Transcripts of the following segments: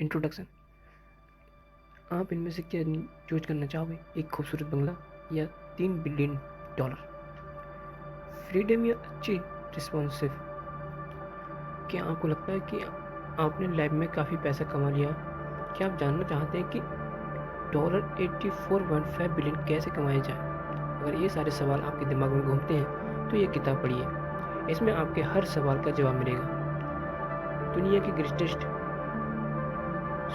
Introduction. आप इनमें से क्या चूज करना चाहोगे, एक खूबसूरत बंगला या $3 बिलियन? फ्रीडम या अच्छी रिस्पॉन्सिव? क्या आपको लगता है कि आपने लाइफ में काफ़ी पैसा कमा लिया? क्या आप जानना चाहते हैं कि $84.5 बिलियन कैसे कमाया जाए? अगर ये सारे सवाल आपके दिमाग में घूमते हैं तो ये किताब पढ़िए। इसमें आपके हर सवाल का जवाब मिलेगा। दुनिया की greatest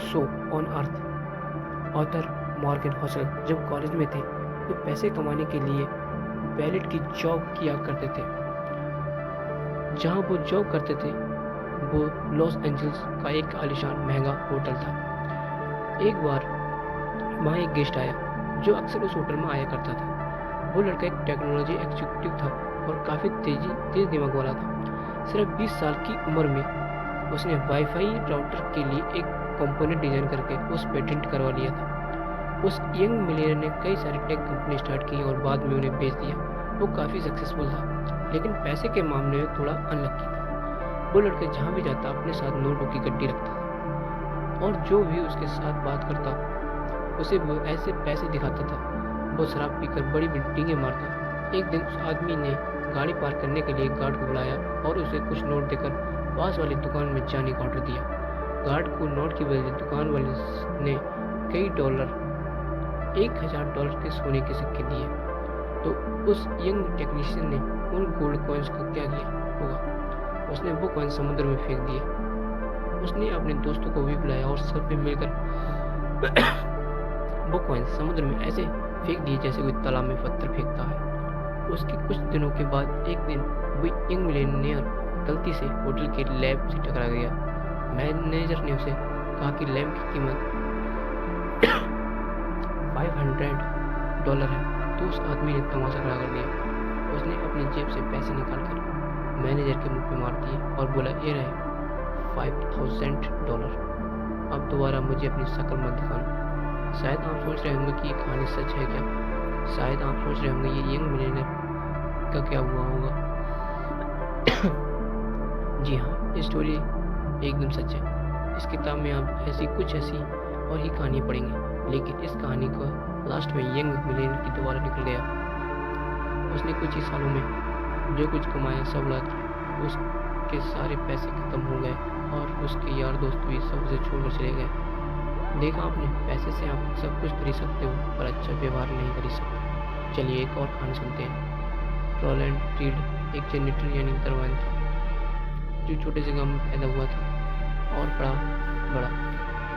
show on earth author Morgan hustle जब कॉलेज में थे तो पैसे कमाने के लिए वैलेट की जॉब किया करते थे। जहाँ वो जॉब करते थे वो लॉस एंजल्स का एक आलीशान महंगा होटल था। एक बार वहाँ एक गेस्ट आया जो अक्सर उस होटल में आया करता था। वो लड़का एक टेक्नोलॉजी एग्जीक्यूटिव था और काफ़ी तेज दिमाग वाला था। सिर्फ 20 साल की उम्र में उसने वाईफाई राउटर के लिए एक कंपोनेंट डिजाइन करके उस पेटेंट करवा लिया था। उस यंग मिलियनर ने कई सारी टेक कंपनी स्टार्ट की और बाद में उन्हें बेच दिया। वो काफ़ी सक्सेसफुल था, लेकिन पैसे के मामले में थोड़ा अनलक्की था। वो लड़का जहाँ भी जाता अपने साथ नोटों की गड्डी रखता था और जो भी उसके साथ बात करता उसे वो ऐसे पैसे दिखाता था। वो शराब पीकर बड़ी बिल्डिंगें मारता। एक दिन उस आदमी ने गाड़ी पार्क करने के लिए गार्ड को बुलाया और उसे कुछ नोट देकर पास वाली दुकान में जाने का ऑर्डर दिया। गार्ड को नोट की बजाय दुकान वाले ने कई $1000 के सोने के सिक्के दिए। तो उस यंग टेक्नीशियन ने उन गोल्ड कॉइन्स को क्या किया होगा? उसने वो कॉइन समुद्र में फेंक दिए। उसने अपने दोस्तों को भी बुलाया और सब ने मिलकर वो कॉइन समुद्र में ऐसे फेंक दिए जैसे कोई तालाब में पत्थर फेंकता है। उसके कुछ दिनों के बाद एक दिन वो यंग मिलेनियर गलती से होटल के लैब से टकरा गया। मैनेजर ने उसे कहा कि लैब की कीमत $500 है। तो उस आदमी ने तमाशा खड़ा कर दिया। उसने अपनी जेब से पैसे निकालकर मैनेजर के मुंह पे मार दिए और बोला, ये रहे $5000। अब दोबारा मुझे अपनी शक्ल मत दिखाना। शायद आप सोच रहे होंगे कि ये कहानी सच है क्या? शायद आप सोच रहे होंगे ये यंग मिलियनर का क्या हुआ होगा? जी हाँ, ये स्टोरी एकदम सच है। इस किताब में आप ऐसी और ही कहानी पढ़ेंगे, लेकिन इस कहानी को लास्ट में यंग मिलियनर की दोबारा निकल गया। उसने कुछ ही सालों में जो कुछ कमाया सब उड़ा दिया। उसके सारे पैसे खत्म हो गए और उसके यार दोस्त भी सब उसे छोड़कर चले गए। देखा आपने, पैसे से आप सब कुछ खरीद सकते हो पर अच्छा व्यवहार नहीं खरीद सकते। चलिए एक और कहानी सुनते हैं। रोलैंड रीड एक जेनेटर यानी दरवान था जो छोटे से गांव में पैदा हुआ था और बड़ा।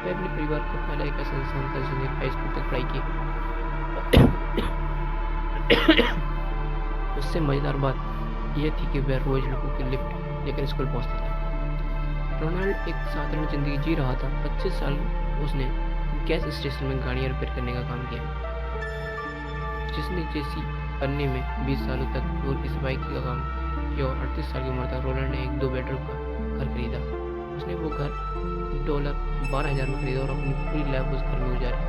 वह अपने परिवार का पहला एक ऐसा इंसान था जिसने हाई स्कूल तक पढ़ाई की। उससे मजेदार बात यह थी कि वह रोज लोगों की लिफ्ट लेकर स्कूल पहुंचता था। रोनाल्ड एक साधारण जिंदगी जी रहा था। 25 साल उसने गैस स्टेशन में गाड़ियाँ रिपेयर करने का काम किया, जिसने जैसी बनने में 20 सालों तक फ्लोर की सफाई का काम किया और 38 साल की उम्र तक रोलैंड ने एक 2 बेडरूम का घर खरीदा। उसने वो घर $12,000 में खरीदा और अपनी पूरी लाइफ उस घर में गुजारी।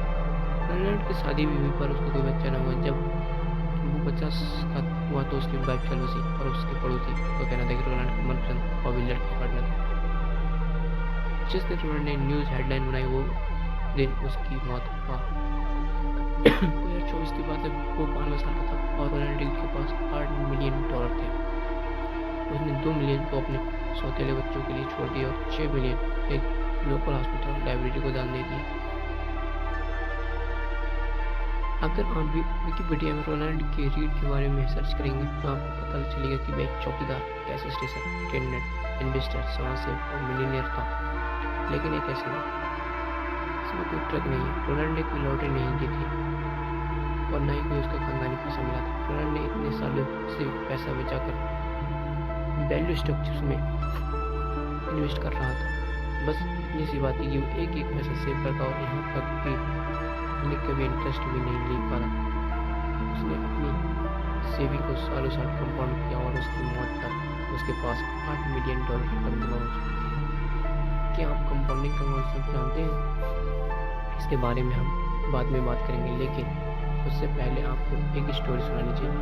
रोलैंड की शादी भी हुई पर उसको कोई बच्चा न हुआ। जब वो 50 का हुआ तो उसकी वाइफ चलोसी और उसके पड़ोसी को कहना था कि रोलैंड का मनपसंद हॉबी लड़की पढ़ना था। जिस दिन रोलैंड ने न्यूज़ हेडलाइन बनाई वो दिन उसकी मौत हुआ। 2024 की बात है। वो 92 साल का था और रोलैंड के पास $8 मिलियन थे। उसने $2 मिलियन को अपने सौतेले बच्चों के लिए छोड़ दिया और $6 मिलियन एक लोकल हॉस्पिटल लाइब्रेरी को दान दे दिए। अगर आप भी विकिपीडिया में रोलैंड के रीड के बारे में सर्च करेंगे तो आपको पता चलेगा कि वह एक चौकीदार, गैस स्टेशन अटेंडेंट, इन्वेस्टर, समाजसेवक और मिलियनियर था। लेकिन एक ऐसे नहीं, इसमें कोई ट्रक नहीं है। रोलैंड ने कोई लॉटरी नहीं जीती और न ही कोई उसका खानदानी पैसा मिला था। रोलैंड ने इतने सालों से पैसा बचाकर वैल्यू स्ट्रक्चर्स में इन्वेस्ट कर रहा था। बस इतनी सी बात है कि वो एक पैसा सेव करता और यहाँ तक कि उसने कभी इंटरेस्ट भी नहीं ले पा रहा। उसने अपनी सेविंग को सालों साल कंपाउंड किया और उसकी मौत तक उसके पास $8 मिलियन रकम जमा हो चुकी थी। क्या आप कंपाउंडिंग का कॉन्सेप्ट जानते हैं? इसके बारे में हम बाद में बात करेंगे, लेकिन उससे पहले आपको एक स्टोरी सुननी चाहिए।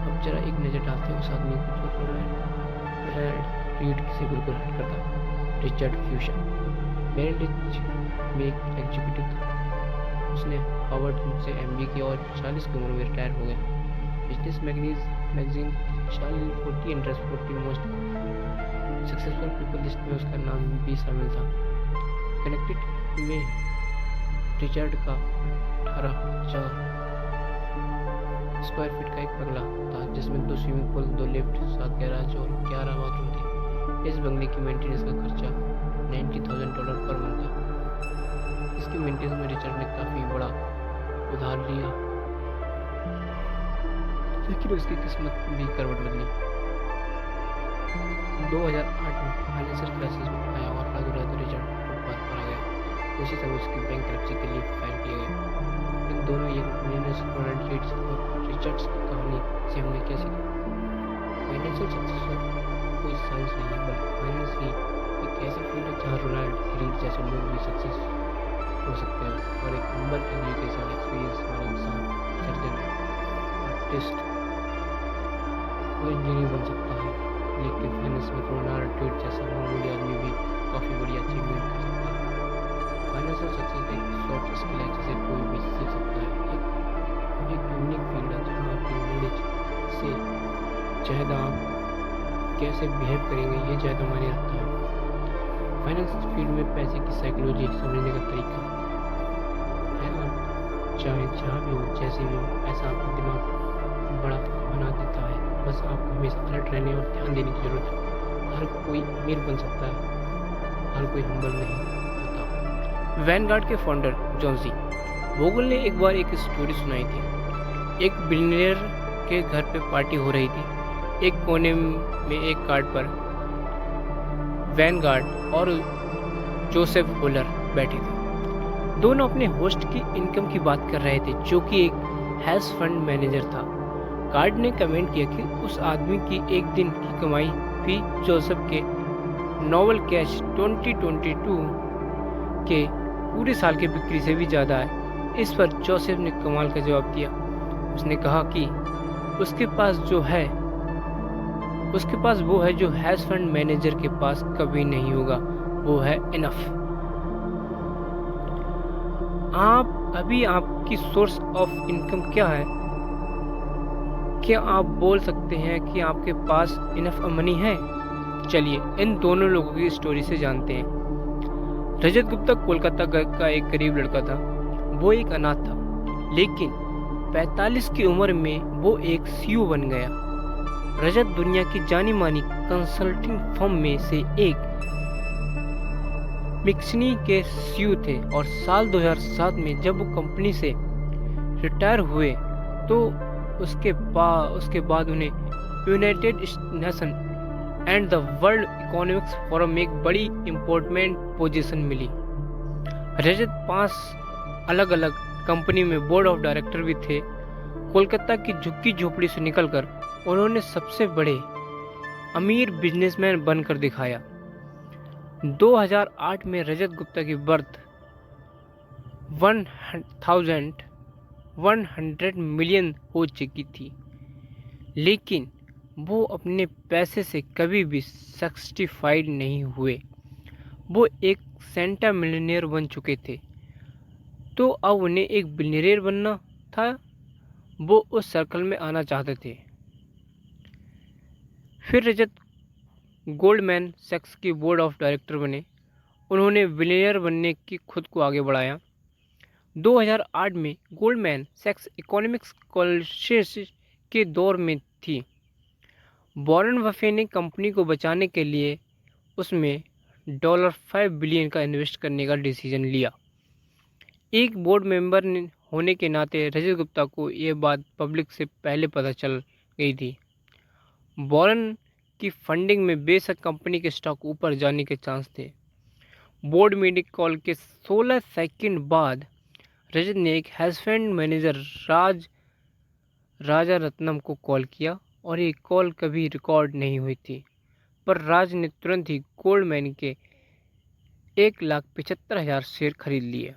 अब जरा एक नज़र डालते हैं उस आदमी को जो रोलैंड रीड से बिल्कुल हट करता। रिचर्ड फ्यूशन मेरिल लिंच में एक एग्जीक्यूटिव था। उसने हार्वर्ड से MBA किया और 40 की उम्र में रिटायर हो गया। Business magazine 40 under 40 most successful people list में उसका नाम भी शामिल था। कनेक्टेड में रिचर्ड का 18,000 स्क्वायर फीट का एक बंगला था, जिसमें 2 स्विमिंग पूल, 2 लिफ्ट, 7 गैराज और 11 बाथरूम थे। इस बंगले की मेंटेनेंस का खर्चा $90,000 पर मंथ था। इसकी मेंटेनेंस में रिचर्ड ने काफ़ी बड़ा उधार लिया, लेकिन उसकी किस्मत भी करवट बदली। 2008 में फाइनेंशियल क्राइसिस आया और रातों-रात रिचर्ड फुटपाथ पर आ गया। उसी समय उसकी बैंकरप्सी के लिए फाइल किया गया। इन दोनों मिलियनर्स रोनाल्ड रीड्स और रिचर्ड्स की कहानी से हमने क्या सीखा? फाइनेंशियल सक्सेस कोई साइंस नहीं है, बल्कि फाइनेंस ही एक ऐसी फील्ड है जहाँ रोनाल्ड रीड जैसे लोग भी सक्सेस हो सकते हैं और एक हम्बल एजुकेशन एक्सपीरियंस वाला इंसान सर्जन, आर्टिस्ट और इंजीनियर बन सकता है। लेकिन फाइनेंस में रोनाल्ड रीड जैसा मामूली आदमी भी काफ़ी बड़ी अचीवमेंट कर सकता है। फाइनेंशियल सक्सेस एक सॉफ्ट स्किल है जिसे कोई भी सीख सकता है। एक यूनिक फील्ड है जहाँ आपकी नॉलेज से ज़्यादा आप कैसे बिहेव करेंगे ये ज़्यादा मायने रखता है। फाइनेंस फील्ड में पैसे की साइकोलॉजी समझने का तरीका है। आप चाहे जहाँ भी हो, जैसे भी हो, पैसा आपका दिमाग बड़ा बना देता है। बस आपको हमेशा अलर्ट रहने और ध्यान देने की जरूरत है। हर कोई अमीर बन सकता है, हर कोई हम्बल नहीं होता। वैनगार्ड के फाउंडर जॉन सी बोगल ने एक बार एक स्टोरी सुनाई थी। एक बिलियनियर के घर पे पार्टी हो रही थी। एक कोने में एक कार्ड पर वैनगार्ड और जोसेफ होलर बैठे थे। दोनों अपने होस्ट की इनकम की बात कर रहे थे, जो कि एक हेज फंड मैनेजर था। कार्ड ने कमेंट किया कि उस आदमी की एक दिन की कमाई भी जोसेफ के नोवेल कैश 2022 के पूरे साल की बिक्री से भी ज़्यादा है। इस पर जोसेफ ने कमाल का जवाब दिया। उसने कहा कि उसके पास वो है जो हेज फंड मैनेजर के पास कभी नहीं होगा, वो है इनफ। आपकी सोर्स ऑफ इनकम क्या है? क्या आप बोल सकते हैं कि आपके पास इनफ मनी है? चलिए इन दोनों लोगों की स्टोरी से जानते हैं। रजत गुप्ता कोलकाता का एक गरीब लड़का था। वो एक अनाथ था, लेकिन 45 की उम्र में वो एक CEO बन गया। रजत दुनिया की जानी मानी कंसल्टिंग फर्म में से एक मिक्सनी के CEO थे और साल 2007 में जब वो कंपनी से रिटायर हुए तो उसके बाद उन्हें United nation and the world economics forum में एक बड़ी इम्पोर्टेंट पोजीशन मिली। रजत 5 अलग अलग कंपनी में बोर्ड ऑफ डायरेक्टर भी थे। कोलकाता की झुग्गी झोपड़ी से निकलकर उन्होंने सबसे बड़े अमीर बिजनेसमैन बनकर दिखाया। 2008 में रजत गुप्ता की बर्थ 100 मिलियन हो चुकी थी, लेकिन वो अपने पैसे से कभी भी सैटिस्फाइड नहीं हुए। वो एक सेंटा मिलियनियर बन चुके थे, तो अब उन्हें एक बिलियनियर बनना था। वो उस सर्कल में आना चाहते थे। फिर रजत गोल्डमैन सैक्स की बोर्ड ऑफ डायरेक्टर बने। उन्होंने बिलियनियर बनने की खुद को आगे बढ़ाया। 2008 में गोल्डमैन सैक्स इकोनॉमिक्स क्राइसिस के दौर में थी। वॉरेन बफे ने कंपनी को बचाने के लिए उसमें $5 बिलियन का इन्वेस्ट करने का डिसीजन लिया। एक बोर्ड मेंबर होने के नाते रजत गुप्ता को यह बात पब्लिक से पहले पता चल गई थी। वॉरेन की फंडिंग में बेशक कंपनी के स्टॉक ऊपर जाने के चांस थे। बोर्ड मीटिंग कॉल के 16 सेकंड बाद रजत ने एक हेज फंड मैनेजर राजा रत्नम को कॉल किया और ये कॉल कभी रिकॉर्ड नहीं हुई थी, पर राज ने तुरंत ही गोल्डमैन के 1,75,000 शेयर खरीद लिए।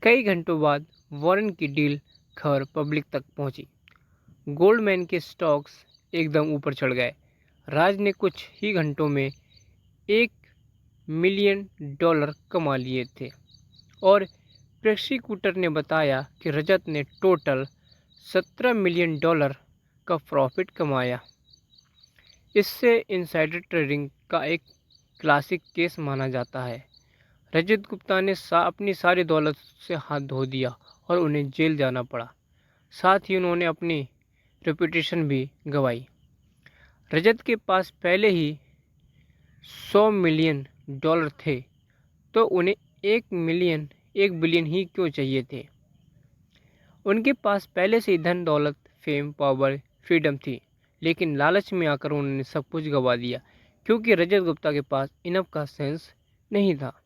कई घंटों बाद वॉरेन की डील खबर पब्लिक तक पहुंची। गोल्डमैन के स्टॉक्स एकदम ऊपर चढ़ गए। राज ने कुछ ही घंटों में मिलियन डॉलर कमा लिए थे और प्रोसिक्यूटर ने बताया कि रजत ने टोटल 17 मिलियन डॉलर का प्रॉफिट कमाया। इससे इनसाइडर ट्रेडिंग का एक क्लासिक केस माना जाता है। रजत गुप्ता ने अपनी सारी दौलत से हाथ धो दिया और उन्हें जेल जाना पड़ा। साथ ही उन्होंने अपनी रेपुटेशन भी गंवाई। रजत के पास पहले ही 100 मिलियन डॉलर थे, तो उन्हें 1 बिलियन ही क्यों चाहिए थे। उनके पास पहले से ही धन दौलत, फेम, पावर, फ्रीडम थी, लेकिन लालच में आकर उन्होंने सब कुछ गंवा दिया क्योंकि रजत गुप्ता के पास इनफ का सेंस नहीं था।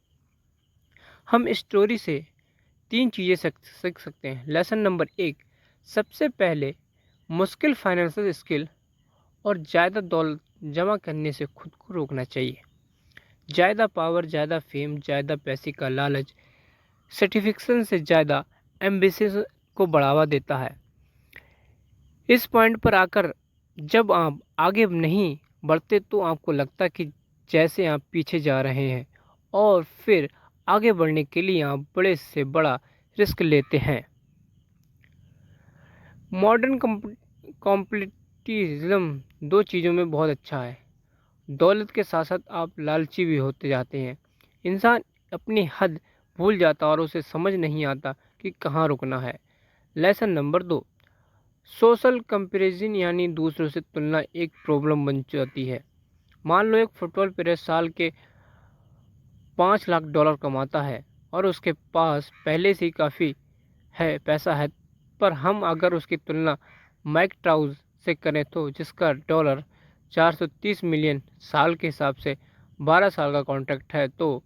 हम इस स्टोरी से 3 चीज़ें सीख सकते हैं। लेसन नंबर 1, सबसे पहले मुश्किल फाइनेंशियल स्किल और ज़्यादा दौलत जमा करने से खुद को रोकना चाहिए। ज़्यादा पावर, ज़्यादा फेम, ज़्यादा पैसे का लालच सर्टिफिकेशन से ज़्यादा एम्बिशन को बढ़ावा देता है। इस पॉइंट पर आकर जब आप आगे नहीं बढ़ते तो आपको लगता कि जैसे आप पीछे जा रहे हैं और फिर आगे बढ़ने के लिए आप बड़े से बड़ा रिस्क लेते हैं। मॉडर्न कॉम्पिटिटिज्म 2 चीज़ों में बहुत अच्छा है। दौलत के साथ साथ आप लालची भी होते जाते हैं। इंसान अपनी हद भूल जाता और उसे समझ नहीं आता कि कहाँ रुकना है। लेसन नंबर 2, सोशल कंपैरिजन यानी दूसरों से तुलना एक प्रॉब्लम बन जाती है। मान लो एक फुटबॉल प्लेयर साल के 5 लाख डॉलर कमाता है और उसके पास पहले से ही काफ़ी पैसा है, पर हम अगर उसकी तुलना माइक ट्राउस से करें तो जिसका डॉलर 430 मिलियन साल के हिसाब से 12 साल का कॉन्ट्रैक्ट है, तो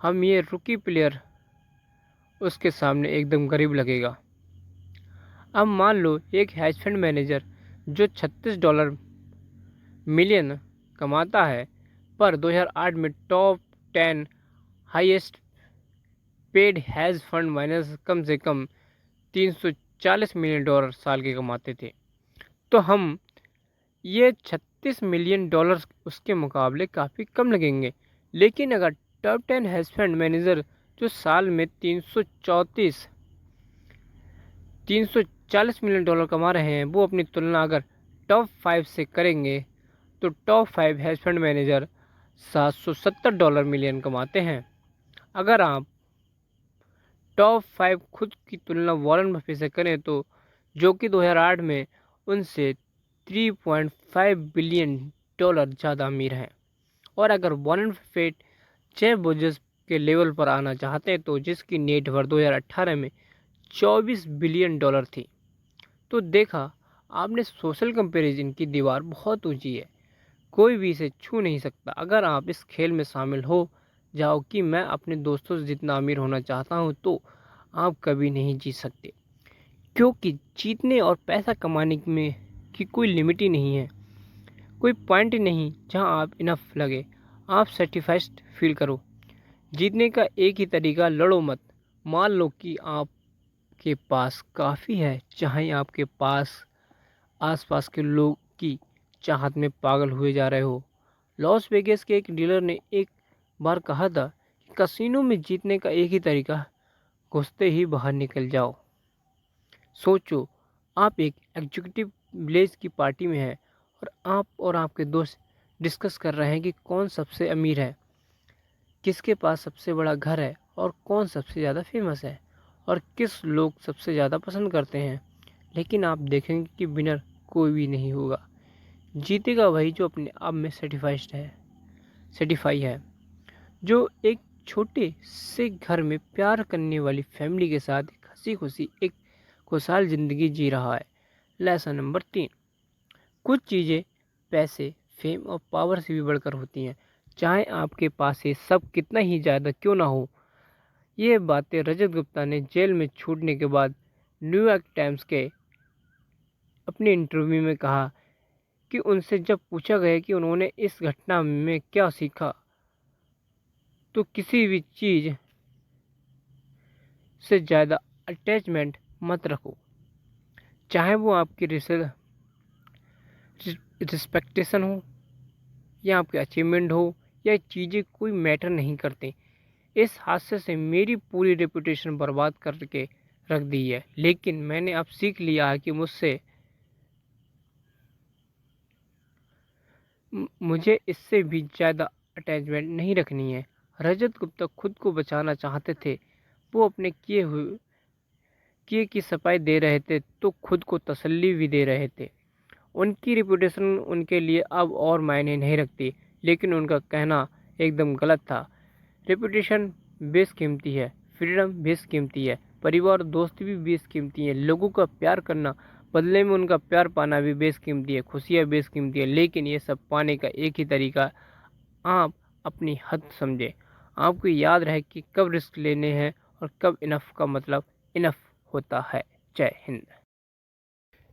हम ये रुकी प्लेयर उसके सामने एकदम गरीब लगेगा। अब मान लो एक हेज फंड मैनेजर जो 36 डॉलर मिलियन कमाता है, पर 2008 में top 10 highest paid hedge fund manager कम से कम 340 मिलियन डॉलर साल के कमाते थे, तो हम ये 36 मिलियन डॉलर उसके मुकाबले काफ़ी कम लगेंगे। लेकिन अगर टॉप 10 हेज फंड मैनेजर जो साल में 340 मिलियन डॉलर कमा रहे हैं, वो अपनी तुलना अगर टॉप 5 से करेंगे तो top 5 hedge fund manager 770 dollar million कमाते हैं। अगर आप टॉप 5 खुद की तुलना वॉरेन बफे से करें तो जो कि 2008 में उनसे 3.5 बिलियन डॉलर ज़्यादा अमीर हैं, और अगर वॉरेन बफेट जेफ बेजोस के लेवल पर आना चाहते हैं तो जिसकी नेटवर्थ 2018 में 24 बिलियन डॉलर थी। तो देखा आपने, सोशल कंपैरिजन की दीवार बहुत ऊंची है, कोई भी इसे छू नहीं सकता। अगर आप इस खेल में शामिल हो जाओ कि मैं अपने दोस्तों से जितना अमीर होना चाहता हूं, तो आप कभी नहीं जीत सकते, क्योंकि जीतने और पैसा कमाने में की कोई लिमिट ही नहीं है। कोई पॉइंट ही नहीं जहां आप इनफ लगे, आप सेटिस्फाइड फील करो। जीतने का एक ही तरीका, लड़ो मत। मान लो कि आपके पास काफ़ी है, चाहे आपके पास आसपास के लोग की चाहत में पागल हुए जा रहे हो। लॉस वेगास के एक डीलर ने एक बार कहा था कि कसिनो में जीतने का एक ही तरीका, घुसते ही बाहर निकल जाओ। सोचो, आप एक एग्जीक्यूटिव विलेज की पार्टी में हैं और आप और आपके दोस्त डिस्कस कर रहे हैं कि कौन सबसे अमीर है, किसके पास सबसे बड़ा घर है और कौन सबसे ज़्यादा फेमस है और किस लोग सबसे ज़्यादा पसंद करते हैं। लेकिन आप देखेंगे कि विनर कोई भी नहीं होगा। जीतेगा वही जो अपने आप में सेटिफाई है, जो एक छोटे से घर में प्यार करने वाली फैमिली के साथ एक हंसी खुशी एक खुशहाल ज़िंदगी जी रहा है। लेसन नंबर 3, कुछ चीज़ें पैसे, फेम और पावर से भी बढ़कर होती हैं, चाहे आपके पास ये सब कितना ही ज़्यादा क्यों ना हो। ये बातें रजत गुप्ता ने जेल में छूटने के बाद न्यूयॉर्क टाइम्स के अपने इंटरव्यू में कहा कि उनसे जब पूछा गया कि उन्होंने इस घटना में क्या सीखा, तो किसी भी चीज़ से ज़्यादा अटैचमेंट मत रखो, चाहे वो आपकी रिस्पेक्टेशन हो या आपके अचीवमेंट हो यह चीज़ें कोई मैटर नहीं करती। इस हादसे से मेरी पूरी रेपुटेशन बर्बाद करके रख दी है, लेकिन मैंने अब सीख लिया है कि मुझे इससे भी ज़्यादा अटैचमेंट नहीं रखनी है। रजत गुप्ता खुद को बचाना चाहते थे। वो अपने किए की सफाई दे रहे थे तो खुद को तसल्ली भी दे रहे थे। उनकी रिपुटेशन उनके लिए अब और मायने नहीं रखती, लेकिन उनका कहना एकदम गलत था। रेपुटेशन बेशकीमती है, फ्रीडम बेशकीमती है, परिवार और दोस्ती भी बेशकीमती है, लोगों का प्यार करना, बदले में उनका प्यार पाना भी बेशकीमती है, खुशियाँ बेशकीमती है, लेकिन ये सब पाने का एक ही तरीका, आप अपनी हद समझें। आपको याद रहे कि कब रिस्क लेने हैं और कब इनफ का मतलब इनफ होता है। जय Hind.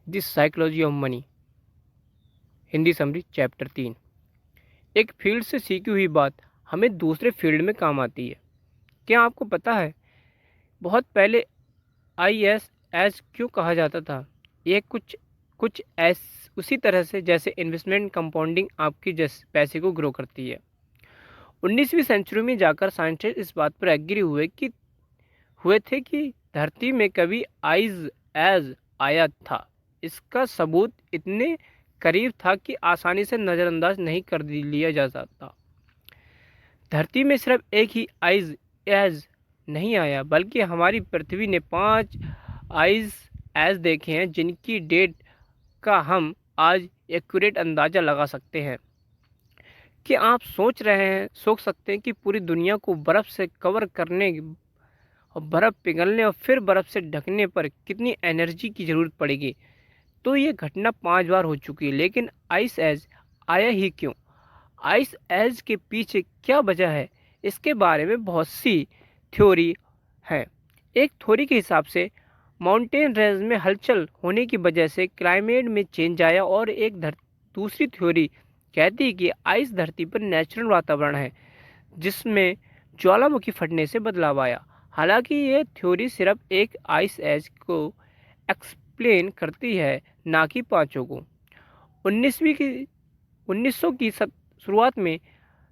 This psychology of money, Hindi summary chapter 3। एक फील्ड से सीखी हुई बात हमें दूसरे फील्ड में काम आती है। क्या आपको पता है बहुत पहले IS क्यों कहा जाता था? ये कुछ कुछ उसी तरह से जैसे इन्वेस्टमेंट कंपाउंडिंग आपकी पैसे को ग्रो करती है। 19वीं सेंचुरी में जाकर साइंटिस्ट इस बात पर एग्री हुए थे कि धरती में कभी आइज एज आया था। इसका सबूत इतने करीब था कि आसानी से नज़रअंदाज नहीं कर लिया जा सकता। धरती में सिर्फ एक ही आइज एज नहीं आया, बल्कि हमारी पृथ्वी ने 5 आइज एज देखे हैं, जिनकी डेट का हम आज एक्यूरेट अंदाज़ा लगा सकते हैं। कि आप सोच सकते हैं कि पूरी दुनिया को बर्फ़ से कवर करने और बर्फ़ पिघलने और फिर बर्फ़ से ढकने पर कितनी एनर्जी की ज़रूरत पड़ेगी। तो ये घटना 5 बार हो चुकी है, लेकिन आइस एज आया ही क्यों? आइस एज के पीछे क्या वजह है? इसके बारे में बहुत सी थ्योरी हैं। एक थ्योरी के हिसाब से माउंटेन रेंज में हलचल होने की वजह से क्लाइमेट में चेंज आया, और दूसरी थ्योरी कहती है कि आइस धरती पर नेचुरल वातावरण है जिसमें ज्वालामुखी फटने से बदलाव आया। हालांकि ये थ्योरी सिर्फ एक आइस एज को एक्सप्लेन करती है, ना कि पांचों को। 1900 की शुरुआत में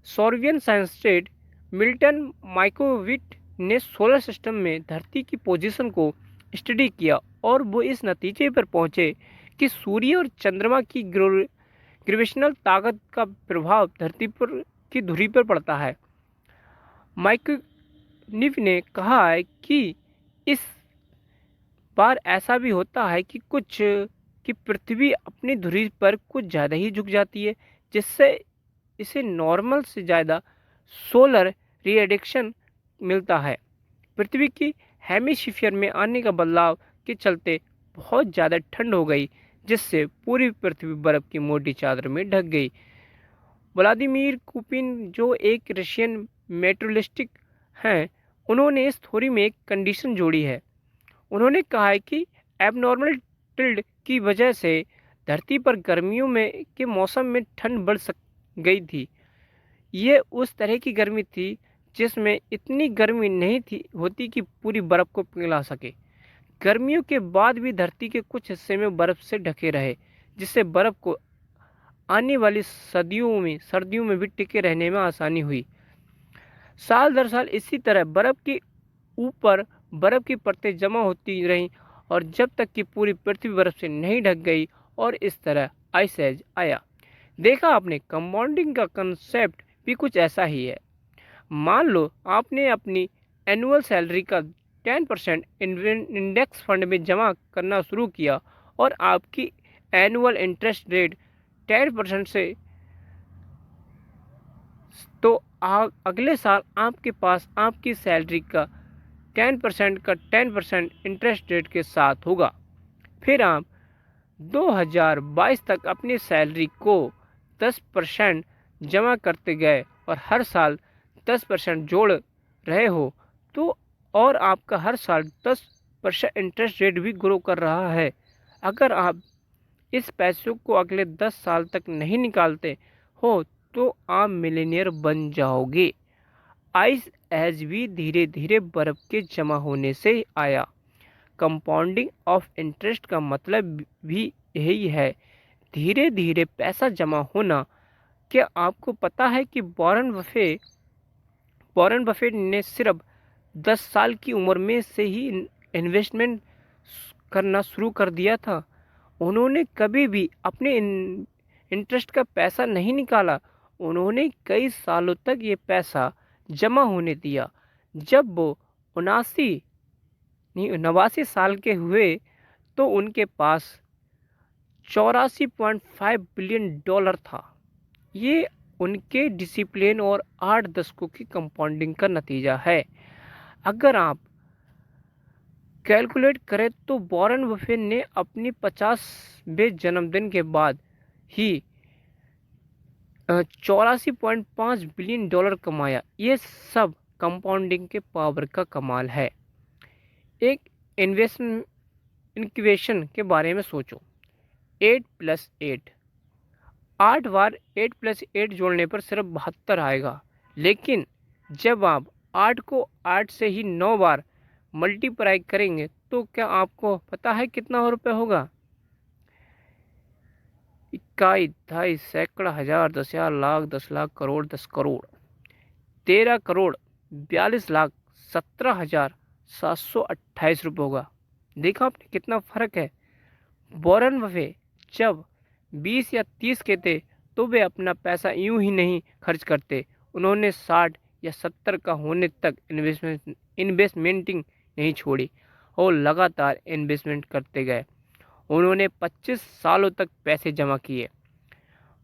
सॉर्बियन साइंटिस्ट मिल्टन माइकोविट ने सोलर सिस्टम में धरती की पोजीशन को स्टडी किया, और वो इस नतीजे पर पहुंचे कि सूर्य और चंद्रमा की ग्रेविटेशनल ताकत का प्रभाव धरती पर की धुरी पर पड़ता है। माइकोविट ने कहा है कि इस बार ऐसा भी होता है कि पृथ्वी अपनी धुरी पर कुछ ज़्यादा ही झुक जाती है, जिससे इसे नॉर्मल से ज़्यादा सोलर रेडिएशन मिलता है। पृथ्वी की हेमिस्फीयर में आने का बदलाव के चलते बहुत ज़्यादा ठंड हो गई, जिससे पूरी पृथ्वी बर्फ़ की मोटी चादर में ढक गई। व्लादिमीर पुतिन, जो एक रशियन मेट्रोलिस्टिक हैं, उन्होंने इस थ्योरी में एक कंडीशन जोड़ी है। उन्होंने कहा है कि एबनॉर्मल टिल्ट की वजह से धरती पर गर्मियों के मौसम में ठंड बढ़ गई थी। ये उस तरह की गर्मी थी जिसमें इतनी गर्मी नहीं होती कि पूरी बर्फ़ को पिघला सके। गर्मियों के बाद भी धरती के कुछ हिस्से में बर्फ़ से ढके रहे, जिससे बर्फ़ को आने वाली सर्दियों में भी टिके रहने में आसानी हुई। साल दर साल इसी तरह बर्फ़ के ऊपर बर्फ़ की परतें जमा होती रहीं, और जब तक कि पूरी पृथ्वी बर्फ़ से नहीं ढक गई, और इस तरह आइस एज आया। देखा आपने, कंपाउंडिंग का कंसेप्ट भी कुछ ऐसा ही है। मान लो आपने अपनी एनुअल सैलरी का 10% इंडेक्स फंड में जमा करना शुरू किया, और आपकी एनुअल इंटरेस्ट रेट 10% से, तो अगले साल आपके पास आपकी सैलरी का 10% इंटरेस्ट रेट के साथ होगा। फिर आप 2022 तक अपनी सैलरी को 10% जमा करते गए और हर साल 10% जोड़ रहे हो, तो और आपका हर साल 10% इंटरेस्ट रेट भी ग्रो कर रहा है। अगर आप इस पैसों को अगले 10 साल तक नहीं निकालते हो तो आप मिलीनियर बन जाओगे। आइस एज भी धीरे धीरे बर्फ के जमा होने से आया। कंपाउंडिंग ऑफ इंटरेस्ट का मतलब भी यही है, धीरे धीरे पैसा जमा होना। क्या आपको पता है कि वॉरेन बफेट ने सिर्फ 10 साल की उम्र में से ही इन्वेस्टमेंट करना शुरू कर दिया था। उन्होंने कभी भी अपने इंटरेस्ट का पैसा नहीं निकाला। उन्होंने कई सालों तक ये पैसा जमा होने दिया। जब वो 89 साल के हुए तो उनके पास 84.5 बिलियन डॉलर था। ये उनके डिसिप्लिन और 8 दशकों की कंपाउंडिंग का नतीजा है। अगर आप कैलकुलेट करें तो वॉरेन बफेट ने अपनी 50वें जन्मदिन के बाद ही 84.5 बिलियन डॉलर कमाया। ये सब कंपाउंडिंग के पावर का कमाल है। एक इन्वेस्टमेंट के बारे में सोचो। 8+8, 8 बार 8+8 जोड़ने पर सिर्फ 72 आएगा। लेकिन जब आप 8 को 8 से ही 9 बार मल्टीप्लाई करेंगे तो क्या आपको पता है कितना रुपये होगा? इकाई, दहाई, सैकड़ा, हजार, 10,000, लाख, 10 लाख, करोड़, 10 करोड़, 13 करोड़ 42 लाख 17,728 रुपये होगा। देखा आपने कितना फर्क है। वॉरेन बफेट जब 20 या 30 के थे तो वे अपना पैसा यूं ही नहीं खर्च करते। उन्होंने 60 या 70 का होने तक इन्वेस्टमेंटिंग नहीं छोड़ी और लगातार इन्वेस्टमेंट करते गए। उन्होंने 25 सालों तक पैसे जमा किए।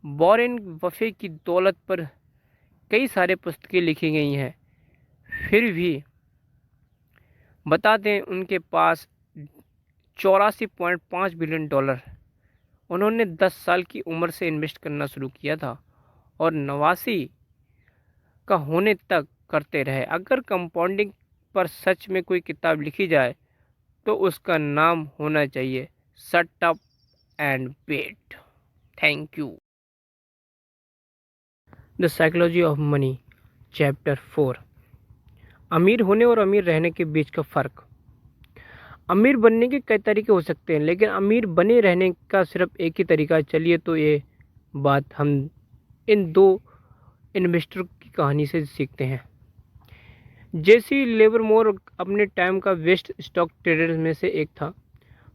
वॉरेन बफेट की दौलत पर कई सारे पुस्तकें लिखी गई हैं। फिर भी बता दें, उनके पास 84.5 बिलियन डॉलर। उन्होंने 10 साल की उम्र से इन्वेस्ट करना शुरू किया था और 89 का होने तक करते रहे। अगर कंपाउंडिंग पर सच में कोई किताब लिखी जाए तो उसका नाम होना चाहिए shut up and wait. Thank you. The psychology of money, chapter 4। अमीर होने और अमीर रहने के बीच का फ़र्क। अमीर बनने के कई तरीके हो सकते हैं, लेकिन अमीर बने रहने का सिर्फ एक ही तरीका है। चलिए तो ये बात हम इन दो इन्वेस्टर की कहानी से सीखते हैं। जेसी लिवरमोर अपने टाइम का बेस्ट स्टॉक ट्रेडर्स में से एक था।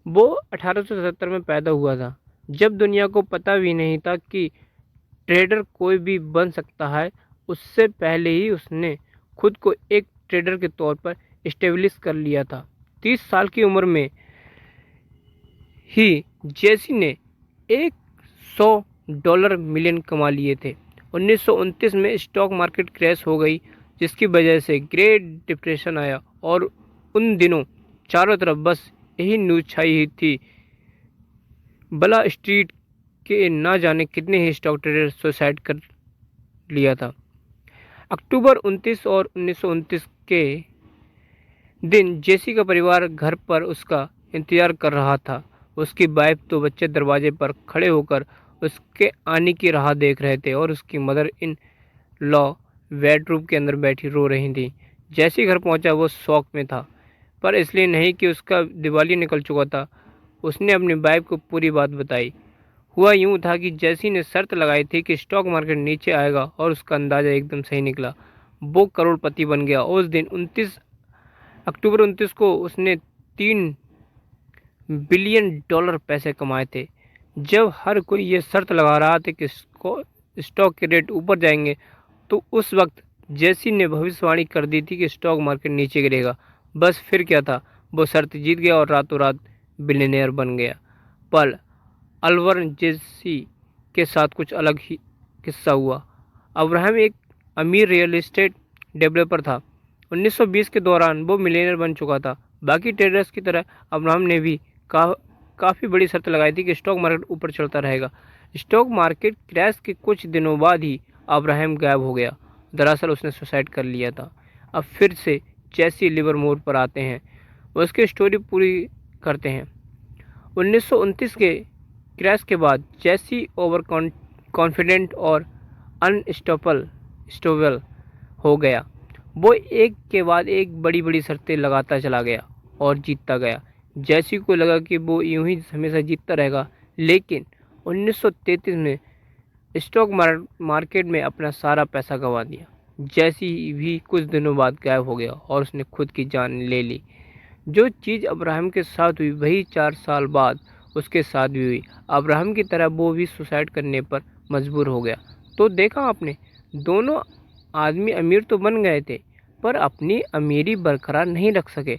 वो 1877 में पैदा हुआ था, जब दुनिया को पता भी नहीं था कि ट्रेडर कोई भी बन सकता है। उससे पहले ही उसने खुद को एक ट्रेडर के तौर पर इस्टेब्लिश कर लिया था। 30 साल की उम्र में ही जेसी ने $100 मिलियन कमा लिए थे। 1929 में स्टॉक मार्केट क्रैश हो गई, जिसकी वजह से ग्रेट डिप्रेशन आया और उन दिनों चारों तरफ बस यही न्यूज़ छाई हुई थी। बला स्ट्रीट के ना जाने कितने ही स्टॉक ट्रेडर सुसाइड कर लिया था। अक्टूबर 29 और 1929 के दिन जेसी का परिवार घर पर उसका इंतजार कर रहा था। उसकी वाइफ तो बच्चे दरवाजे पर खड़े होकर उसके आने की राह देख रहे थे और उसकी मदर इन लॉ बेडरूम के अंदर बैठी रो रही थी। जैसे घर पहुंचा वो शौक में था, पर इसलिए नहीं कि उसका दिवाली निकल चुका था। उसने अपनी वाइफ को पूरी बात बताई। हुआ यूं था कि जैसी ने शर्त लगाई थी कि स्टॉक मार्केट नीचे आएगा और उसका अंदाज़ा एकदम सही निकला। वो करोड़पति बन गया। उस दिन अक्टूबर 29 को उसने 3 बिलियन डॉलर पैसे कमाए थे। जब हर कोई ये शर्त लगा रहा था कि स्टॉक के रेट ऊपर जाएंगे, तो उस वक्त जेसी ने भविष्यवाणी कर दी थी कि स्टॉक मार्केट नीचे गिरेगा। बस फिर क्या था, वो शर्त जीत गया और रातों रात बिलियनियर बन गया। पर अल्वर्न जेसी के साथ कुछ अलग ही किस्सा हुआ। अब्राहम एक अमीर रियल एस्टेट डेवलपर था। 1920 के दौरान वो मिलियनियर बन चुका था। बाकी ट्रेडर्स की तरह अब्राहम ने भी काफ़ी बड़ी शर्त लगाई थी कि स्टॉक मार्केट ऊपर चढ़ता रहेगा। स्टॉक मार्केट क्रैश के कुछ दिनों बाद ही अब्राहम गायब हो गया। दरअसल उसने सुसाइड कर लिया था। अब फिर से जेसी लिवरमोर पर आते हैं, उसकी स्टोरी पूरी करते हैं। 1929 के क्रैश के बाद जेसी ओवर कॉन्फिडेंट और अनस्टॉपेबल हो गया। वो एक के बाद एक बड़ी बड़ी शर्तें लगाता चला गया और जीतता गया। जेसी को लगा कि वो यूं ही हमेशा जीतता रहेगा, लेकिन 1933 में स्टॉक मार्केट में अपना सारा पैसा गंवा दिया। जैसी भी कुछ दिनों बाद गायब हो गया और उसने खुद की जान ले ली। जो चीज़ अब्राहम के साथ हुई वही 4 साल बाद उसके साथ भी हुई। अब्राहम की तरह वो भी सुसाइड करने पर मजबूर हो गया। तो देखा आपने, दोनों आदमी अमीर तो बन गए थे पर अपनी अमीरी बरकरार नहीं रख सके।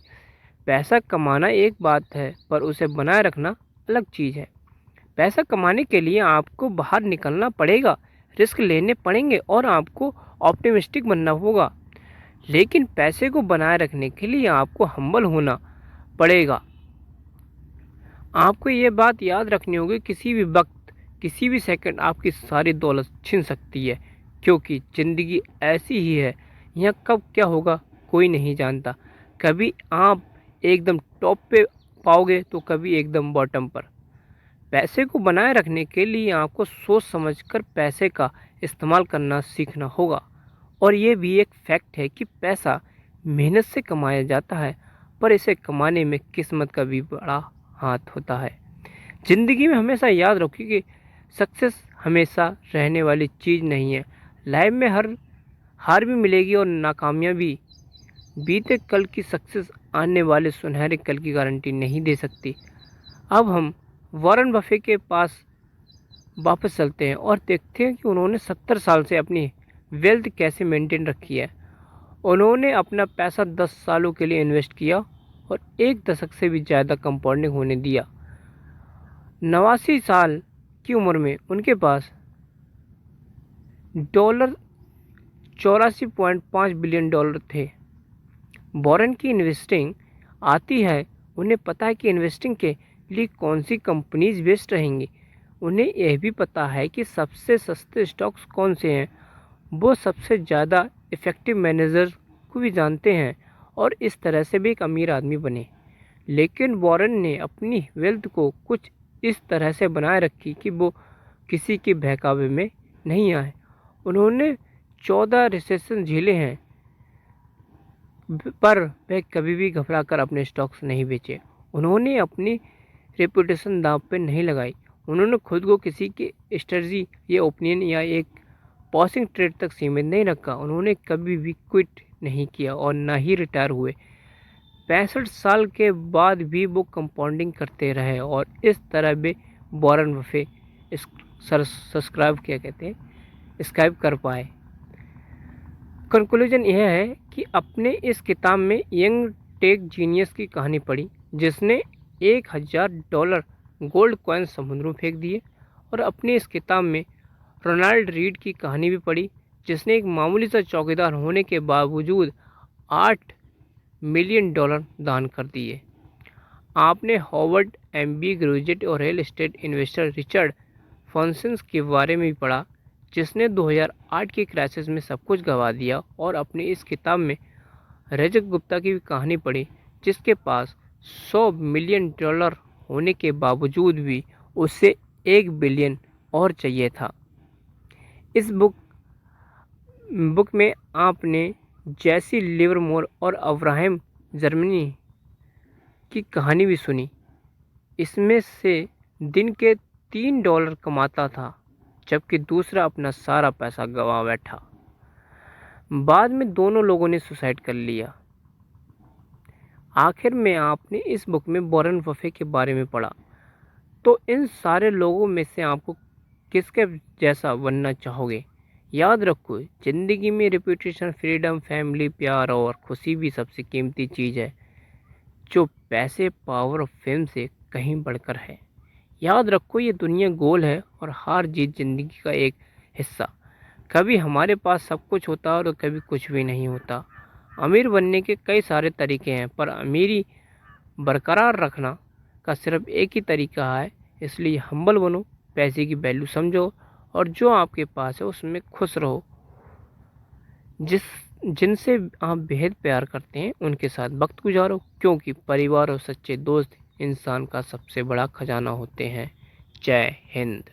पैसा कमाना एक बात है पर उसे बनाए रखना अलग चीज़ है। पैसा कमाने के लिए आपको बाहर निकलना पड़ेगा, रिस्क लेने पड़ेंगे और आपको ऑप्टिमिस्टिक बनना होगा। लेकिन पैसे को बनाए रखने के लिए आपको हम्बल होना पड़ेगा। आपको ये बात याद रखनी होगी, किसी भी वक्त किसी भी सेकंड आपकी सारी दौलत छिन सकती है, क्योंकि ज़िंदगी ऐसी ही है। यहाँ कब क्या होगा कोई नहीं जानता। कभी आप एकदम टॉप पे पाओगे तो कभी एकदम बॉटम पर। पैसे को बनाए रखने के लिए आपको सोच समझकर पैसे का इस्तेमाल करना सीखना होगा। और ये भी एक फैक्ट है कि पैसा मेहनत से कमाया जाता है पर इसे कमाने में किस्मत का भी बड़ा हाथ होता है। ज़िंदगी में हमेशा याद रखिए कि सक्सेस हमेशा रहने वाली चीज़ नहीं है। लाइफ में हर हार भी मिलेगी और नाकामयाबी। बीते कल की सक्सेस आने वाले सुनहरे कल की गारंटी नहीं दे सकती। अब हम वॉरेन बफे के पास वापस चलते हैं और देखते हैं कि उन्होंने 70 साल से अपनी वेल्थ कैसे मेंटेन रखी है। उन्होंने अपना पैसा 10 सालों के लिए इन्वेस्ट किया और 1 दशक से भी ज़्यादा कंपाउंडिंग होने दिया। 89 साल की उम्र में उनके पास डॉलर 84.5 बिलियन डॉलर थे। वॉरेन की इन्वेस्टिंग आती है, उन्हें पता है कि इन्वेस्टिंग के लिए कौन सी कंपनीज बेस्ट रहेंगी। उन्हें यह भी पता है कि सबसे सस्ते स्टॉक्स कौन से हैं। वो सबसे ज़्यादा इफ़ेक्टिव मैनेजर को भी जानते हैं और इस तरह से भी एक अमीर आदमी बने। लेकिन वॉरेन ने अपनी वेल्थ को कुछ इस तरह से बनाए रखी कि वो किसी के बहकावे में नहीं आए। उन्होंने 14 रिसेशन झेले हैं पर वे कभी भी घबराकर अपने स्टॉक्स नहीं बेचे। उन्होंने अपनी रेपुटेशन दांव पे नहीं लगाई। उन्होंने खुद को किसी की स्ट्रेटजी या ओपिनियन या एक पासिंग ट्रेड तक सीमित नहीं रखा। उन्होंने कभी भी क्विट नहीं किया और ना ही रिटायर हुए। 65 साल के बाद भी वो कंपाउंडिंग करते रहे और इस तरह वे वॉरेन बफे स्क्राइब कर पाए। कंक्लूजन यह है कि अपने इस किताब में यंग टेक जीनियस की कहानी पढ़ी जिसने $1000 गोल्ड कॉइन समुद्र में फेंक दिए, और अपनी इस किताब में रोनाल्ड रीड की कहानी भी पढ़ी जिसने एक मामूली सा चौकीदार होने के बावजूद $8 मिलियन दान कर दिए। आपने हॉवर्ड MBA ग्रेजुएट और रियल एस्टेट इन्वेस्टर रिचर्ड फॉन्सेंस के बारे में भी पढ़ा जिसने 2008 के क्राइसिस में सब कुछ गंवा दिया, और अपनी इस किताब में रजत गुप्ता की भी कहानी पढ़ी जिसके पास $100 मिलियन होने के बावजूद भी उसे 1 बिलियन और चाहिए था। इस बुक में आपने जैसी लिवरमोर और अब्राहम जर्मनी की कहानी भी सुनी। इसमें से दिन के $3 कमाता था जबकि दूसरा अपना सारा पैसा गंवा बैठा। बाद में दोनों लोगों ने सुसाइड कर लिया। आखिर में आपने इस बुक में वॉरेन बफे के बारे में पढ़ा। तो इन सारे लोगों में से आपको किसके जैसा बनना चाहोगे? याद रखो, ज़िंदगी में रेपुटेशन, फ्रीडम, फैमिली, प्यार और खुशी भी सबसे कीमती चीज़ है जो पैसे, पावर और फेम से कहीं बढ़कर है। याद रखो, ये दुनिया गोल है और हार जीत ज़िंदगी का एक हिस्सा। कभी हमारे पास सब कुछ होता है और कभी कुछ भी नहीं होता। अमीर बनने के कई सारे तरीके हैं पर अमीरी बरकरार रखना का सिर्फ एक ही तरीका है। इसलिए हम्बल बनो, पैसे की वैल्यू समझो और जो आपके पास है उसमें खुश रहो। जिनसे आप बेहद प्यार करते हैं उनके साथ वक्त गुजारो, क्योंकि परिवार और सच्चे दोस्त इंसान का सबसे बड़ा खजाना होते हैं। जय हिंद।